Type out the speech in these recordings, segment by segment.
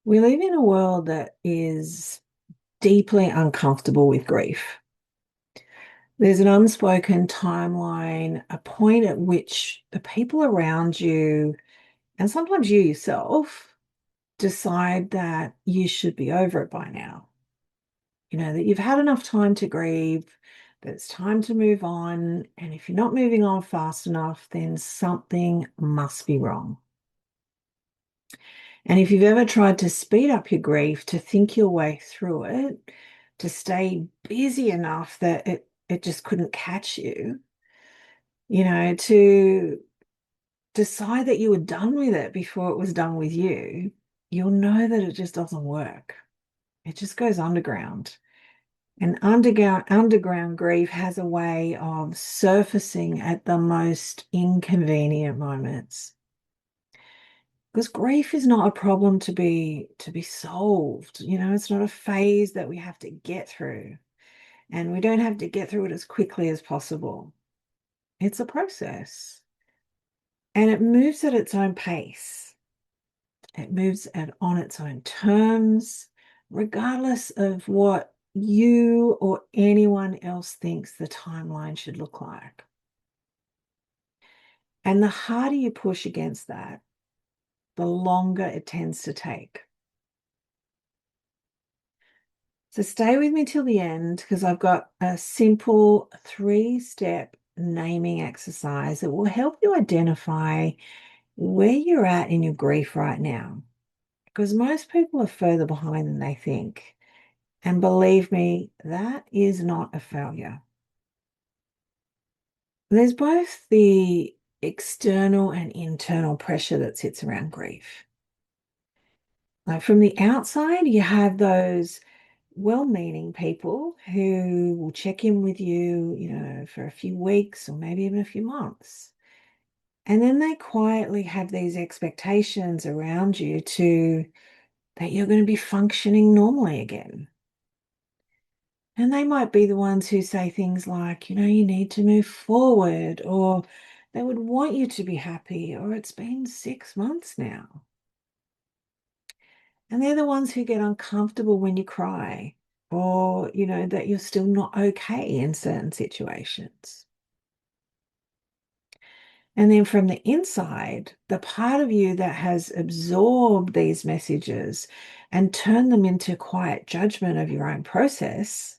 We live in a world that is deeply uncomfortable with grief. There's an unspoken timeline, a point at which the people around you, and sometimes you yourself, decide that you should be over it by now. That you've had enough time to grieve, that it's time to move on. And if you're not moving on fast enough, then something must be wrong. And if you've ever tried to speed up your grief, to think your way through it, to stay busy enough that it just couldn't catch you, to decide that you were done with it before it was done with you, you'll know that it just doesn't work. It just goes underground. And underground grief has a way of surfacing at the most inconvenient moments. Because grief is not a problem to be solved. It's not a phase that we have to get through. And we don't have to get through it as quickly as possible. It's a process. And it moves at its own pace. It moves on its own terms, regardless of what you or anyone else thinks the timeline should look like. And the harder you push against that, the longer it tends to take. So stay with me till the end because I've got a simple 3-step naming exercise that will help you identify where you're at in your grief right now. Because most people are further behind than they think. And believe me, that is not a failure. There's both the external and internal pressure that sits around grief. Like from the outside, you have those well-meaning people who will check in with you, for a few weeks or maybe even a few months. And then they quietly have these expectations around you that you're going to be functioning normally again. And they might be the ones who say things like, you need to move forward, or they would want you to be happy, or it's been 6 months now. And they're the ones who get uncomfortable when you cry, or, that you're still not okay in certain situations. And then from the inside, the part of you that has absorbed these messages and turned them into quiet judgment of your own process,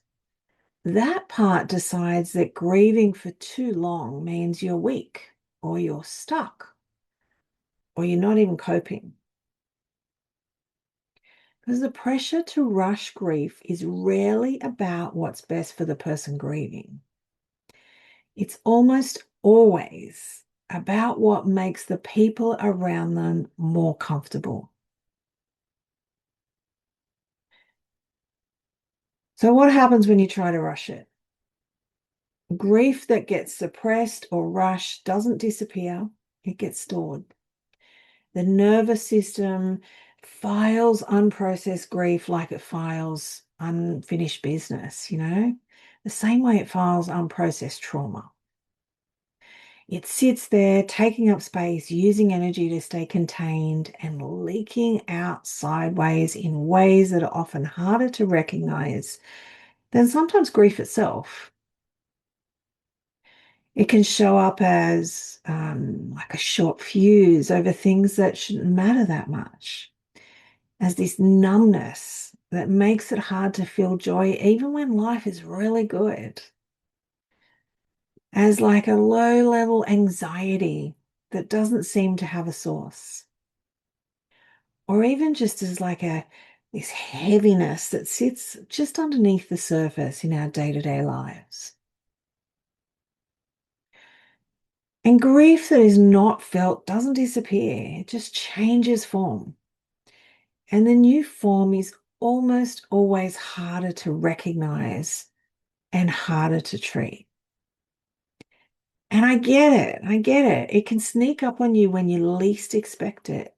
that part decides that grieving for too long means you're weak or you're stuck or you're not even coping. Because the pressure to rush grief is rarely about what's best for the person grieving. It's almost always about what makes the people around them more comfortable. So, what happens when you try to rush it? Grief that gets suppressed or rushed doesn't disappear, it gets stored. The nervous system files unprocessed grief like it files unfinished business, the same way it files unprocessed trauma. It sits there, taking up space, using energy to stay contained, and leaking out sideways in ways that are often harder to recognize than sometimes grief itself. It can show up as like a short fuse over things that shouldn't matter that much, as this numbness that makes it hard to feel joy even when life is really good, as like a low level anxiety that doesn't seem to have a source, or even just as like this heaviness that sits just underneath the surface in our day-to-day lives. And grief that is not felt doesn't disappear, it just changes form. And the new form is almost always harder to recognize and harder to treat. And I get it. I get it. It can sneak up on you when you least expect it.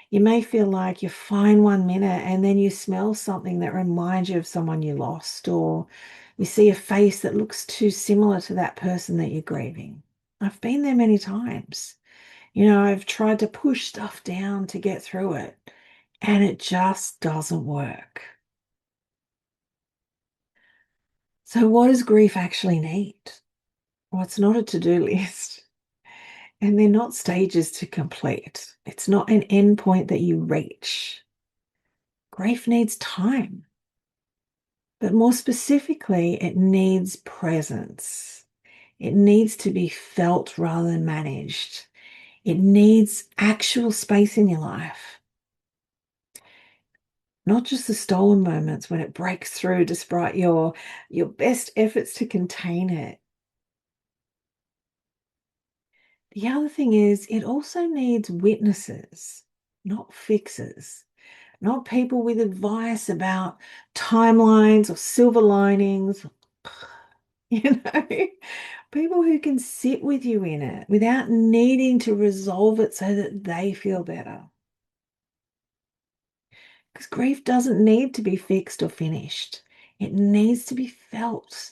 You may feel like you're fine 1 minute and then you smell something that reminds you of someone you lost, or you see a face that looks too similar to that person that you're grieving. I've been there many times. I've tried to push stuff down to get through it. and it just doesn't work. So what does grief actually need? Well, it's not a to-do list, and they're not stages to complete. It's not an endpoint that you reach. Grief needs time, but more specifically, it needs presence. It needs to be felt rather than managed. It needs actual space in your life, not just the stolen moments when it breaks through despite your best efforts to contain it. The other thing is, it also needs witnesses, not fixers, not people with advice about timelines or silver linings, you know, people who can sit with you in it without needing to resolve it so that they feel better. Because grief doesn't need to be fixed or finished. It needs to be felt,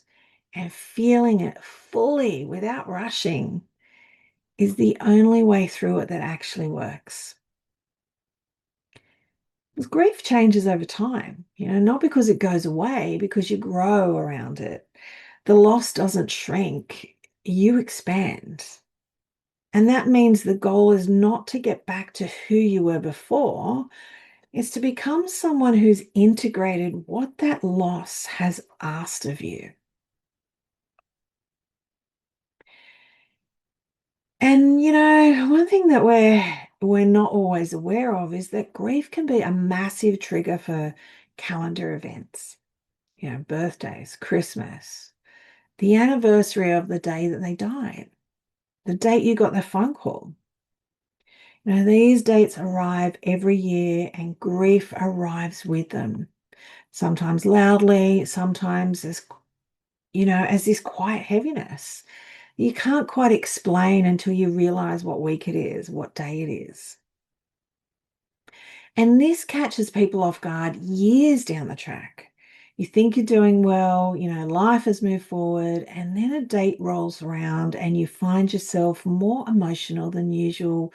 and feeling it fully without rushing is the only way through it that actually works. Because grief changes over time, not because it goes away, because you grow around it. The loss doesn't shrink, you expand. And that means the goal is not to get back to who you were before, it's to become someone who's integrated what that loss has asked of you. And one thing that we're not always aware of is that grief can be a massive trigger for calendar events. Birthdays, Christmas, the anniversary of the day that they died, the date you got the phone call. These dates arrive every year and grief arrives with them, sometimes loudly, sometimes as this quiet heaviness. You can't quite explain until you realize what week it is, what day it is. And this catches people off guard years down the track. You think you're doing well, life has moved forward, and then a date rolls around and you find yourself more emotional than usual,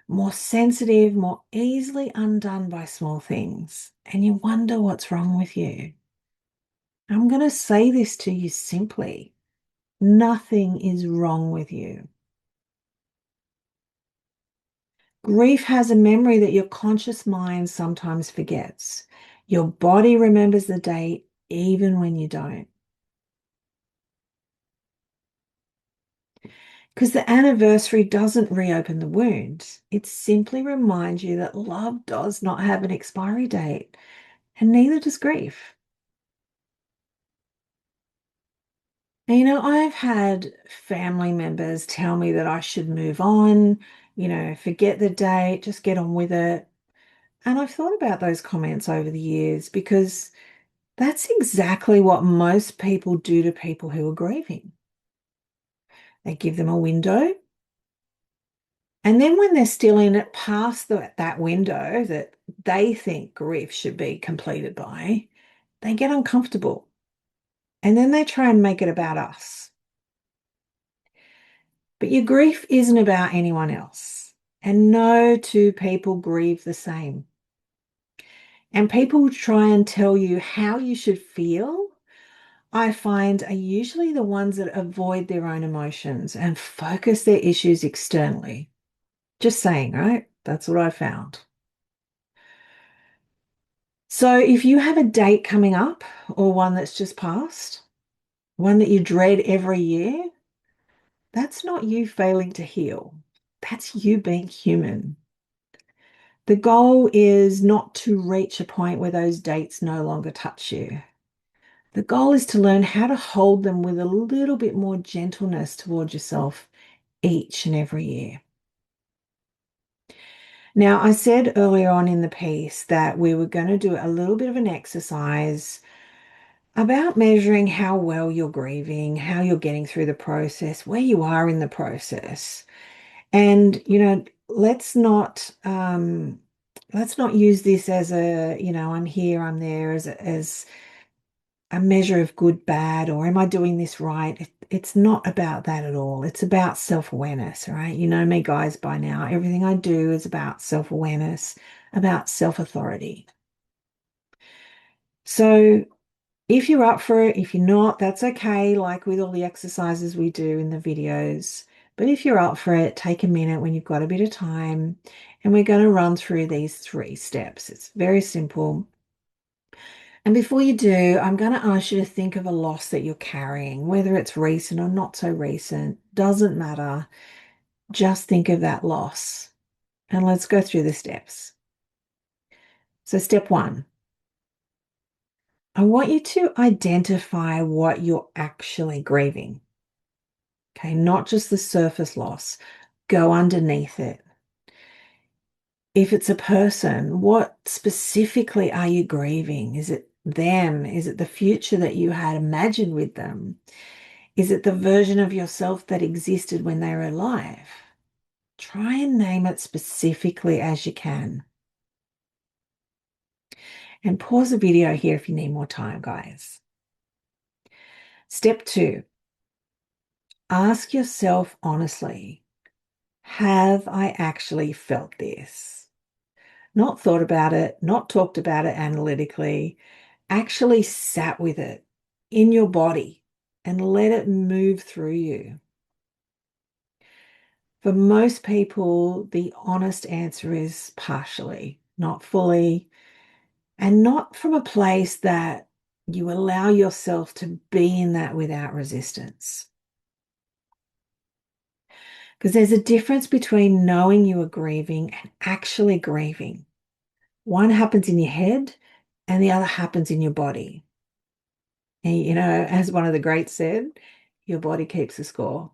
more sensitive, more easily undone by small things. And you wonder what's wrong with you. I'm going to say this to you simply. Nothing is wrong with you. Grief has a memory that your conscious mind sometimes forgets. Your body remembers the date even when you don't. Because the anniversary doesn't reopen the wound. It simply reminds you that love does not have an expiry date, and neither does grief. And, I've had family members tell me that I should move on, forget the date, just get on with it. And I've thought about those comments over the years because that's exactly what most people do to people who are grieving. They give them a window, and then when they're still in it past that window that they think grief should be completed by, they get uncomfortable. And then they try and make it about us. But your grief isn't about anyone else. And no two people grieve the same. And people try and tell you how you should feel, I find, are usually the ones that avoid their own emotions and focus their issues externally. Just saying, right? That's what I found. So if you have a date coming up or one that's just passed, one that you dread every year, that's not you failing to heal. That's you being human. The goal is not to reach a point where those dates no longer touch you. The goal is to learn how to hold them with a little bit more gentleness towards yourself each and every year. Now, I said earlier on in the piece that we were going to do a little bit of an exercise about measuring how well you're grieving, how you're getting through the process, where you are in the process. And, let's not use this as a, I'm here, I'm there, as a measure of good, bad, or am I doing this right? It's not about that at all. It's about self-awareness, right? You know me, guys, by now. Everything I do is about self-awareness, about self-authority. So if you're up for it, if you're not, that's okay, like with all the exercises we do in the videos. But if you're up for it, take a minute when you've got a bit of time, and we're going to run through these 3 steps. It's very simple. And before you do, I'm going to ask you to think of a loss that you're carrying, whether it's recent or not so recent, doesn't matter. Just think of that loss. And let's go through the steps. So, step 1, I want you to identify what you're actually grieving. Okay, not just the surface loss. Go underneath it. If it's a person, what specifically are you grieving? Is it them? Is it the future that you had imagined with them? Is it the version of yourself that existed when they were alive? Try and name it specifically as you can. And pause the video here if you need more time, guys. Step 2, ask yourself honestly, have I actually felt this? Not thought about it, not talked about it analytically, actually sat with it in your body and let it move through you. For most people, the honest answer is partially, not fully, and not from a place that you allow yourself to be in that without resistance. Because there's a difference between knowing you are grieving and actually grieving. One happens in your head and the other happens in your body. And, as one of the greats said, your body keeps the score.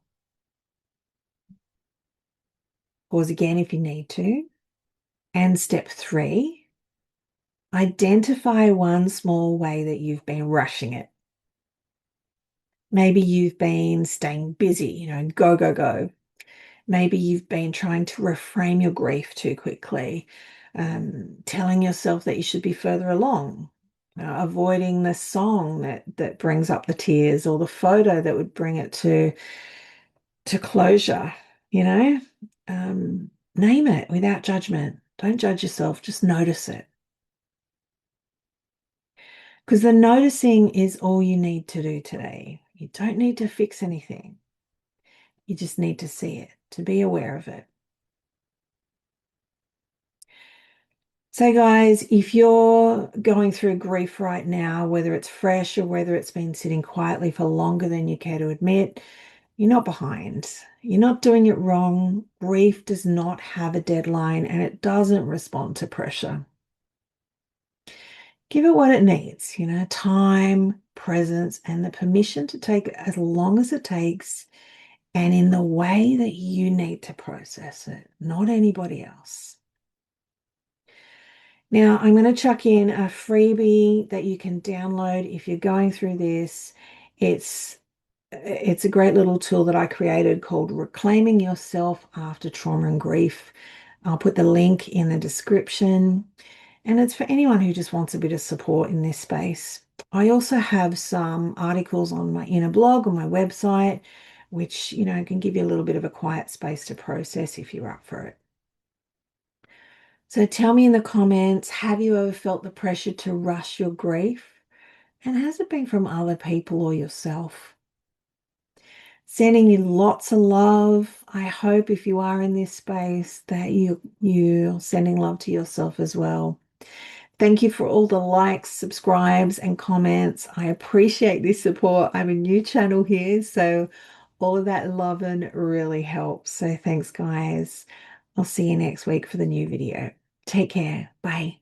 Pause again if you need to. And step 3, identify one small way that you've been rushing it. Maybe you've been staying busy, go, go, go. Maybe you've been trying to reframe your grief too quickly, telling yourself that you should be further along, avoiding the song that brings up the tears or the photo that would bring it to closure, you know? Name it without judgment. Don't judge yourself, just notice it. Because the noticing is all you need to do today. You don't need to fix anything. You just need to see it, to be aware of it. So, guys, if you're going through grief right now, whether it's fresh or whether it's been sitting quietly for longer than you care to admit, you're not behind. You're not doing it wrong. Grief does not have a deadline and it doesn't respond to pressure. Give it what it needs, time, presence, and the permission to take as long as it takes and in the way that you need to process it, not anybody else. Now, I'm going to chuck in a freebie that you can download if you're going through this. It's a great little tool that I created called Reclaiming Yourself After Trauma and Grief. I'll put the link in the description. And it's for anyone who just wants a bit of support in this space. I also have some articles on my inner blog on my website, which, can give you a little bit of a quiet space to process if you're up for it. So tell me in the comments, have you ever felt the pressure to rush your grief? And has it been from other people or yourself? Sending you lots of love. I hope if you are in this space that you're sending love to yourself as well. Thank you for all the likes, subscribes, and comments. I appreciate this support. I'm a new channel here, so all of that loving really helps. So thanks, guys. I'll see you next week for the new video. Take care. Bye.